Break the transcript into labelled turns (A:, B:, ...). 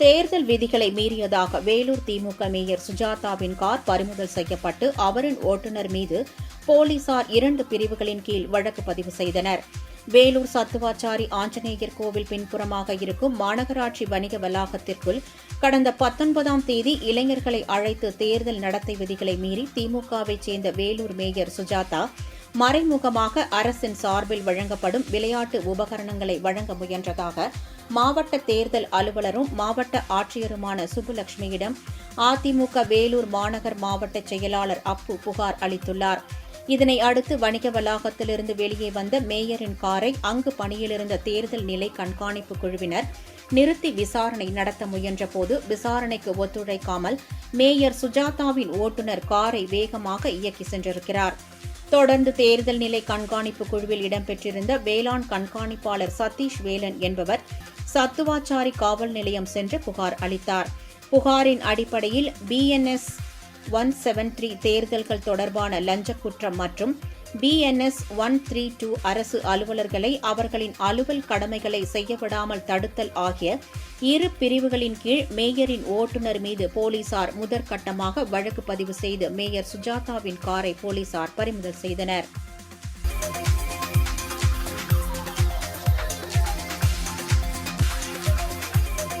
A: தேர்தல் விதிகளை மீறியதாக வேலூர் திமுக மேயர் சுஜாதாவின் கார் பறிமுதல் செய்யப்பட்டு அவரின் ஓட்டுநர் மீது போலீசார் 2 பிரிவுகளின் கீழ் வழக்கு பதிவு செய்தனர். வேலூர் சத்துவாச்சாரி ஆஞ்சநேயர் கோவில் பின்புறமாக இருக்கும் மாநகராட்சி வணிக வளாகத்திற்குள் கடந்த 19ஆம் தேதி இளைஞர்களை அழைத்து தேர்தல் நடத்தை விதிகளை மீறி திமுகவைச் சேர்ந்த வேலூர் மேயர் சுஜாதா மறைமுகமாக அரசின் சார்பில் வழங்கப்படும் விளையாட்டு உபகரணங்களை வழங்க முயன்றதாக மாவட்ட தேர்தல் அலுவலரும் மாவட்ட ஆட்சியருமான சுப்புலட்சுமியிடம் அதிமுக வேலூர் மாநகர் மாவட்ட செயலாளர் அப்பு புகார் அளித்துள்ளார். இதனை அடுத்து வணிக வளாகத்திலிருந்து வெளியே வந்த மேயரின் காரை அங்கு பணியிலிருந்த தேர்தல் நிலை கண்காணிப்பு குழுவினர் நிறுத்தி விசாரணை நடத்த முயன்றபோது விசாரணைக்கு ஒத்துழைக்காமல் மேயர் சுஜாதாவின் ஓட்டுநர் காரை வேகமாக இயக்கி சென்றிருக்கிறார். தொடர்ந்து தேர்தல் நிலை கண்காணிப்பு குழுவில் இடம்பெற்றிருந்த வேளாண் கண்காணிப்பாளர் சதீஷ் வேலன் என்பவர் சத்துவாச்சாரி காவல் நிலையம் சென்று புகார் அளித்தார். புகாரின் அடிப்படையில் BNS 173 தேர்தல்கள் தொடர்பான லஞ்ச குற்றம் மற்றும் BNS 132 அரசு அலுவலர்களை அவர்களின் அலுவல் கடமைகளை செய்யவிடாமல் தடுத்தல் ஆகிய 2 பிரிவுகளின் கீழ் மேயரின் ஓட்டுநர் மீது போலீசார் முதற்கட்டமாக வழக்கு பதிவு செய்து மேயர் சுஜாதாவின் காரை போலீசார் பறிமுதல் செய்தனர்.